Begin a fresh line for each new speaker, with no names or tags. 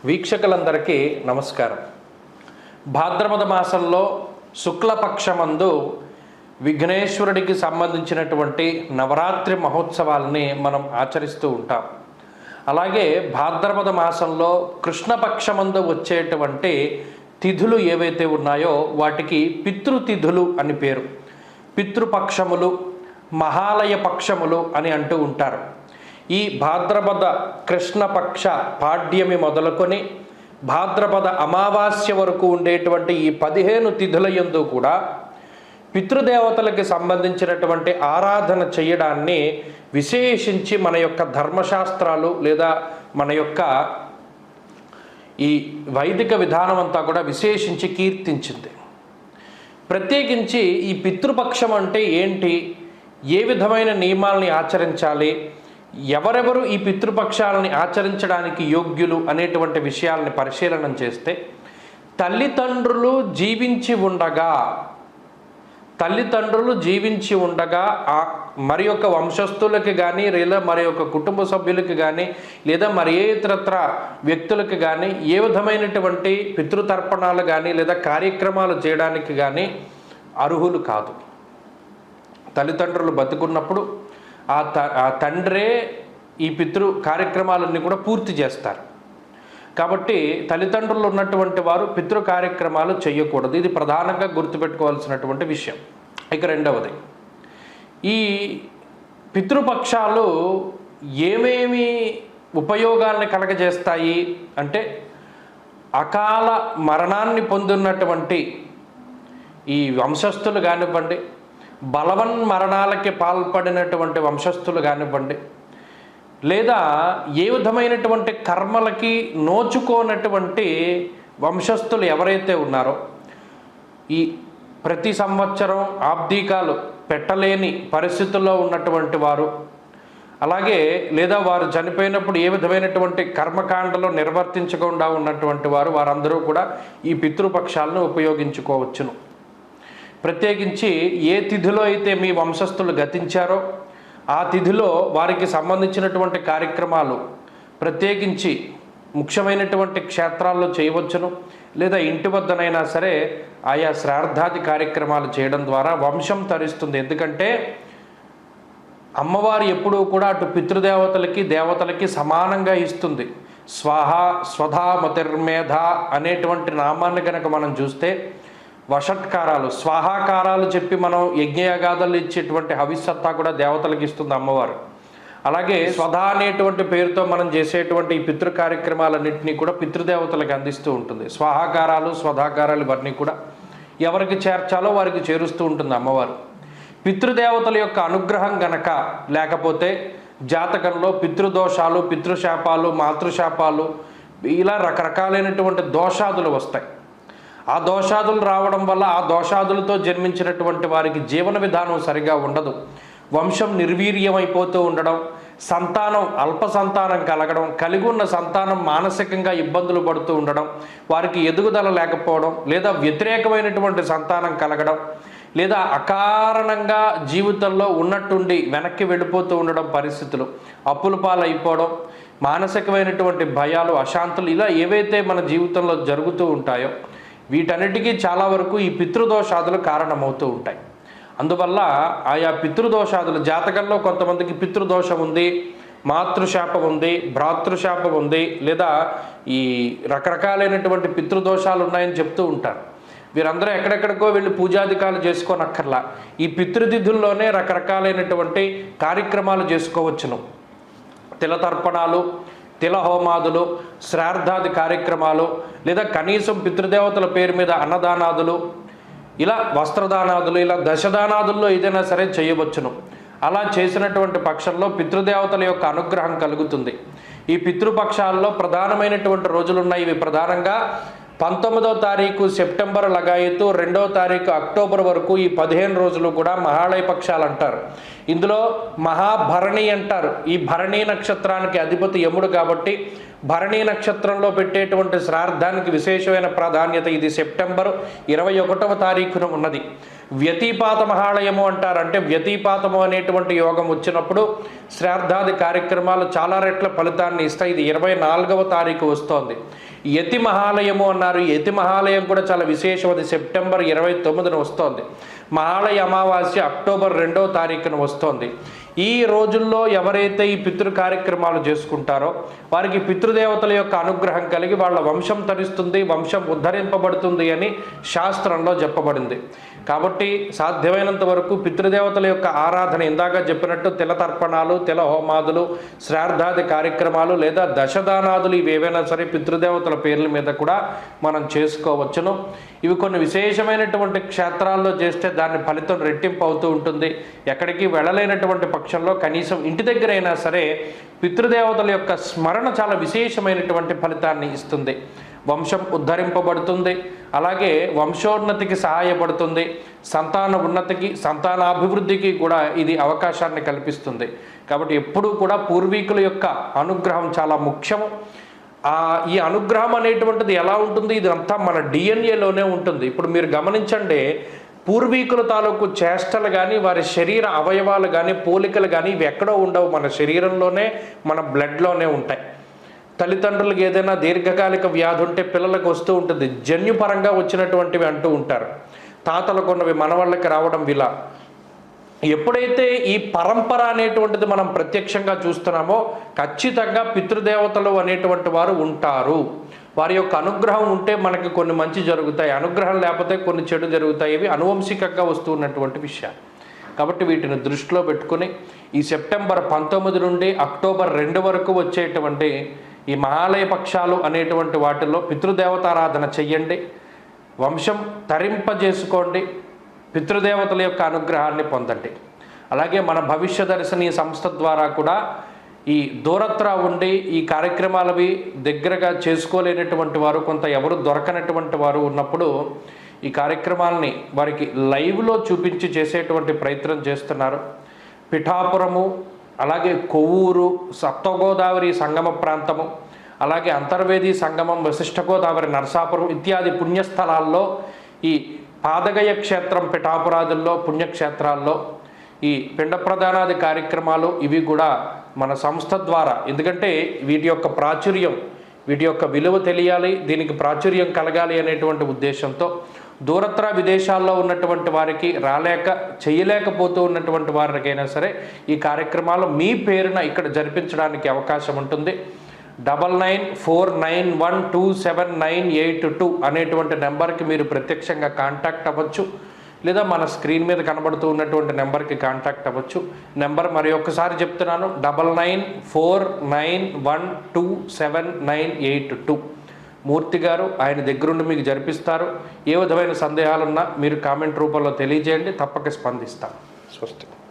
వీక్షకులందరికీ నమస్కారం. భాద్రపద మాసంలో శుక్లపక్షమందు విఘ్నేశ్వరుడికి సంబంధించినటువంటి నవరాత్రి మహోత్సవాలని మనం ఆచరిస్తూ ఉంటాం. అలాగే భాద్రపద మాసంలో కృష్ణపక్షమందు వచ్చేటువంటి తిథులు ఏవైతే ఉన్నాయో వాటికి పితృతిథులు అని పేరు. పితృపక్షములు, మహాలయ పక్షములు అని అంటూ ఉంటారు. ఈ భాద్రపద కృష్ణపక్ష పాడ్యమి మొదలుకొని భాద్రపద అమావాస్య వరకు ఉండేటువంటి ఈ 15 తిథుల యందు కూడా పితృదేవతలకి సంబంధించినటువంటి ఆరాధన చేయడాన్ని విశేషించి మన యొక్క ధర్మశాస్త్రాలు లేదా మన యొక్క ఈ వైదిక విధానం అంతా కూడా విశేషించి కీర్తించింది. ప్రత్యేకించి ఈ పితృపక్షం అంటే ఏంటి, ఏ విధమైన నియమాలని ఆచరించాలి, ఎవరెవరు ఈ పితృపక్షాలని ఆచరించడానికి యోగ్యులు అనేటువంటి విషయాలని పరిశీలన చేస్తే తల్లిదండ్రులు జీవించి ఉండగా మరి యొక్క వంశస్థులకి కానీ లేదా మరి యొక్క కుటుంబ సభ్యులకి కానీ లేదా మరి ఏ ఇతరత్ర వ్యక్తులకి కానీ ఏ విధమైనటువంటి పితృతర్పణాలు కానీ లేదా కార్యక్రమాలు చేయడానికి కానీ అర్హులు కాదు. తల్లిదండ్రులు బతుకున్నప్పుడు ఆ తండ్రే ఈ పితృ కార్యక్రమాలన్నీ కూడా పూర్తి చేస్తారు. కాబట్టి తల్లిదండ్రులు ఉన్నటువంటి వారు పితృ కార్యక్రమాలు చేయకూడదు. ఇది ప్రధానంగా గుర్తుపెట్టుకోవాల్సినటువంటి విషయం. ఇక రెండవది, ఈ పితృపక్షాలు ఏమేమి ఉపయోగాల్ని కలగజేస్తాయి అంటే అకాల మరణాన్ని పొందినటువంటి ఈ వంశస్థులు కానివ్వండి, బలవన్మరణాలకి పాల్పడినటువంటి వంశస్థులు కానివ్వండి, లేదా ఏ విధమైనటువంటి కర్మలకి నోచుకోనటువంటి వంశస్థులు ఎవరైతే ఉన్నారో ఈ ప్రతి సంవత్సరం ఆబ్దీకాలు పెట్టలేని పరిస్థితుల్లో ఉన్నటువంటి వారు, అలాగే లేదా వారు చనిపోయినప్పుడు ఏ విధమైనటువంటి కర్మకాండలో నిర్వర్తించకుండా ఉన్నటువంటి వారు, వారందరూ కూడా ఈ పితృపక్షాలను ఉపయోగించుకోవచ్చును. ప్రత్యేకించి ఏ తిథిలో అయితే మీ వంశస్థులు గతించారో ఆ తిథిలో వారికి సంబంధించినటువంటి కార్యక్రమాలు ప్రత్యేకించి ముఖ్యమైనటువంటి క్షేత్రాల్లో చేయవచ్చును, లేదా ఇంటి వద్దనైనా సరే ఆయా శ్రాద్ధాది కార్యక్రమాలు చేయడం ద్వారా వంశం తరిస్తుంది. ఎందుకంటే అమ్మవారు ఎప్పుడూ కూడా అటు పితృదేవతలకి దేవతలకి సమానంగా ఇస్తుంది. స్వాహ స్వధా మతిర్మేధ అనేటువంటి నామాన్ని కనుక మనం చూస్తే వషట్కారాలు, స్వాహాకారాలు చెప్పి మనం యజ్ఞయాగాదులు ఇచ్చేటువంటి హవిస్సత్తా కూడా దేవతలకు ఇస్తుంది అమ్మవారు. అలాగే స్వధా అనేటువంటి పేరుతో మనం చేసేటువంటి ఈ పితృ కార్యక్రమాలన్నింటినీ కూడా పితృదేవతలకు అందిస్తూ ఉంటుంది. స్వాహాకారాలు స్వధాకారాలు ఇవన్నీ కూడా ఎవరికి చేర్చాలో వారికి చేరుస్తూ ఉంటుంది అమ్మవారు. పితృదేవతల యొక్క అనుగ్రహం గనక లేకపోతే జాతకంలో పితృదోషాలు, పితృశాపాలు, మాతృశాపాలు ఇలా రకరకాలైనటువంటి దోషాదులు వస్తాయి. ఆ దోషాదులు రావడం వల్ల ఆ దోషాదులతో జన్మించినటువంటి వారికి జీవన విధానం సరిగా ఉండదు, వంశం నిర్వీర్యమైపోతూ ఉండడం, సంతానం అల్ప సంతానం కలగడం, కలిగి ఉన్న సంతానం మానసికంగా ఇబ్బందులు పడుతూ ఉండడం, వారికి ఎదుగుదల లేకపోవడం, లేదా వ్యతిరేకమైనటువంటి సంతానం కలగడం, లేదా అకారణంగా జీవితంలో ఉన్నట్టుండి వెనక్కి వెళ్ళిపోతూ ఉండడం, పరిస్థితులు అప్పుల పాలైపోవడం, మానసికమైనటువంటి భయాలు, అశాంతులు ఇలా ఏవైతే మన జీవితంలో జరుగుతూ ఉంటాయో వీటన్నిటికీ చాలా వరకు ఈ పితృదోషాదులు కారణమవుతూ ఉంటాయి. అందువల్ల ఆయా పితృదోషాదులు జాతకంలో కొంతమందికి పితృదోషం ఉంది, మాతృశాపం ఉంది, భ్రాతృశాపం ఉంది, లేదా ఈ రకరకాలైనటువంటి పితృదోషాలు ఉన్నాయని చెప్తూ ఉంటారు. వీరందరూ ఎక్కడెక్కడికో వెళ్ళి పూజాధికాలు చేసుకోనక్కర్లా, ఈ పితృతిథుల్లోనే రకరకాలైనటువంటి కార్యక్రమాలు చేసుకోవచ్చును. తిలతర్పణాలు, తిలహోమాదులు, శ్రాద్ధాది కార్యక్రమాలు, లేదా కనీసం పితృదేవతల పేరు మీద అన్నదానాదులు, ఇలా వస్త్రదానాదులు, ఇలా దశదానాదుల్లో ఏదైనా సరే చేయవచ్చును. అలా చేసినటువంటి పక్షంలో పితృదేవతల యొక్క అనుగ్రహం కలుగుతుంది. ఈ పితృపక్షాల్లో ప్రధానమైనటువంటి రోజులు ఉన్నాయి. ఇవి ప్రధానంగా 19వ తారీఖు సెప్టెంబర్ లగాయతు 2వ తారీఖు అక్టోబర్ వరకు ఈ 15 రోజులు కూడా మహాళయ పక్షాలు అంటారు. ఇందులో మహాభరణి అంటారు. ఈ భరణీ నక్షత్రానికి అధిపతి యముడు కాబట్టి భరణీ నక్షత్రంలో పెట్టేటువంటి శ్రాద్ధానికి విశేషమైన ప్రాధాన్యత. ఇది సెప్టెంబర్ 21వ తారీఖున ఉన్నది. వ్యతిపాత మహాళయము అంటారు. అంటే వ్యతిపాతము అనేటువంటి యోగం వచ్చినప్పుడు శ్రాద్ధాది కార్యక్రమాలు చాలా రెట్ల ఫలితాన్ని ఇస్తాయి. ఇది 24వ తారీఖు వస్తోంది. యతి మహాలయము అన్నారు. యతి మహాలయం కూడా చాలా విశేషం. అది సెప్టెంబర్ 29న వస్తోంది. మహాలయ అమావాస్య అక్టోబర్ 2వ తారీఖున వస్తోంది. ఈ రోజుల్లో ఎవరైతే ఈ పితృ కార్యక్రమాలు చేసుకుంటారో వారికి పితృదేవతల యొక్క అనుగ్రహం కలిగి వాళ్ళ వంశం తరిస్తుంది, వంశం ఉద్ధరింపబడుతుంది అని శాస్త్రంలో చెప్పబడింది. కాబట్టి సాధ్యమైనంత వరకు పితృదేవతల యొక్క ఆరాధన, ఇందాక చెప్పినట్టు తిల తర్పణాలు, తిల హోమాదులు, శ్రార్థాది కార్యక్రమాలు లేదా దశదానాదులు ఇవి ఏవైనా సరే పితృదేవతల పేర్ల మీద కూడా మనం చేసుకోవచ్చును. ఇవి కొన్ని విశేషమైనటువంటి క్షేత్రాల్లో చేస్తే దాని ఫలితం రెట్టింపు అవుతూ ఉంటుంది. ఎక్కడికి వెళ్ళలేనటువంటి పక్షంలో కనీసం ఇంటి దగ్గర అయినా సరే పితృదేవతల యొక్క స్మరణ చాలా విశేషమైనటువంటి ఫలితాన్ని ఇస్తుంది. వంశం ఉద్ధరింపబడుతుంది, అలాగే వంశోన్నతికి సహాయపడుతుంది, సంతాన ఉన్నతికి, సంతానాభివృద్ధికి కూడా ఇది అవకాశాన్ని కల్పిస్తుంది. కాబట్టి ఎప్పుడూ కూడా పూర్వీకుల యొక్క అనుగ్రహం చాలా ముఖ్యము. ఈ అనుగ్రహం అనేటువంటిది ఎలా ఉంటుంది? ఇదంతా మన డిఎన్ఏలోనే ఉంటుంది. ఇప్పుడు మీరు గమనించండి, పూర్వీకుల తాలూకు చేష్టలు కానీ, వారి శరీర అవయవాలు కానీ, పోలికలు కానీ ఇవి ఎక్కడో ఉండవు, మన శరీరంలోనే, మన బ్లడ్లోనే ఉంటాయి. తల్లిదండ్రులకు ఏదైనా దీర్ఘకాలిక వ్యాధి ఉంటే పిల్లలకు వస్తూ ఉంటుంది, జన్యుపరంగా వచ్చినటువంటివి అంటూ ఉంటారు. తాతలకు ఉన్నవి మనవాళ్ళకి రావడం ఇలా. ఎప్పుడైతే ఈ పరంపర అనేటువంటిది మనం ప్రత్యక్షంగా చూస్తున్నామో ఖచ్చితంగా పితృదేవతలు అనేటువంటి వారు ఉంటారు. వారి యొక్క అనుగ్రహం ఉంటే మనకి కొన్ని మంచి జరుగుతాయి, అనుగ్రహం లేకపోతే కొన్ని చెడు జరుగుతాయి. ఇవి అనువంశికంగా వస్తూ ఉన్నటువంటి విషయాలు. కాబట్టి వీటిని దృష్టిలో పెట్టుకుని ఈ సెప్టెంబర్ 19 నుండి అక్టోబర్ 2 వరకు వచ్చేటువంటి ఈ మహాలయ పక్షాలు అనేటువంటి వాటిల్లో పితృదేవతారాధన చెయ్యండి, వంశం తరింపజేసుకోండి, పితృదేవతల యొక్క అనుగ్రహాన్ని పొందండి. అలాగే మన భవిష్య దర్శిని సంస్థ ద్వారా కూడా ఈ దూరత్రా ఉండి ఈ కార్యక్రమాలవి దగ్గరగా చేసుకోలేనటువంటి వారు, కొంత ఎవరు దొరకనటువంటి వారు ఉన్నప్పుడు ఈ కార్యక్రమాలని వారికి లైవ్లో చూపించి చేసేటువంటి ప్రయత్నం చేస్తున్నారు. పిఠాపురము, అలాగే కొవ్వూరు, సప్తగోదావరి సంగమ ప్రాంతము, అలాగే అంతర్వేది సంగమం, వశిష్ఠ గోదావరి, నరసాపురం ఇత్యాది పుణ్యస్థలాల్లో ఈ పాదగయ క్షేత్రం, పిఠాపురాదుల్లో పుణ్యక్షేత్రాల్లో ఈ పిండ ప్రదానాది కార్యక్రమాలు ఇవి కూడా మన సంస్థ ద్వారా, ఎందుకంటే వీటి యొక్క ప్రాచుర్యం, వీటి యొక్క విలువ తెలియాలి, దీనికి ప్రాచుర్యం కలగాలి అనేటువంటి ఉద్దేశంతో దూరత్ర విదేశాల్లో ఉన్నటువంటి వారికి రాలేక చేయలేకపోతూ ఉన్నటువంటి వారికైనా సరే ఈ కార్యక్రమాలు మీ పేరున ఇక్కడ జరిపించడానికి అవకాశం ఉంటుంది. 9949127982 అనేటువంటి నెంబర్కి మీరు ప్రత్యక్షంగా కాంటాక్ట్ అవ్వచ్చు, లేదా మన స్క్రీన్ మీద కనబడుతూ ఉన్నటువంటి నెంబర్కి కాంటాక్ట్ అవ్వచ్చు. నెంబర్ మరి ఒక్కసారి చెప్తున్నాను, 9949127982. మూర్తి గారు ఆయన దగ్గరుండి మీకు జరిపిస్తారు. ఏ విధమైన సందేహాలున్నా మీరు కామెంట్ రూపంలో తెలియజేయండి, తప్పక స్పందిస్తాం. స్వస్తి.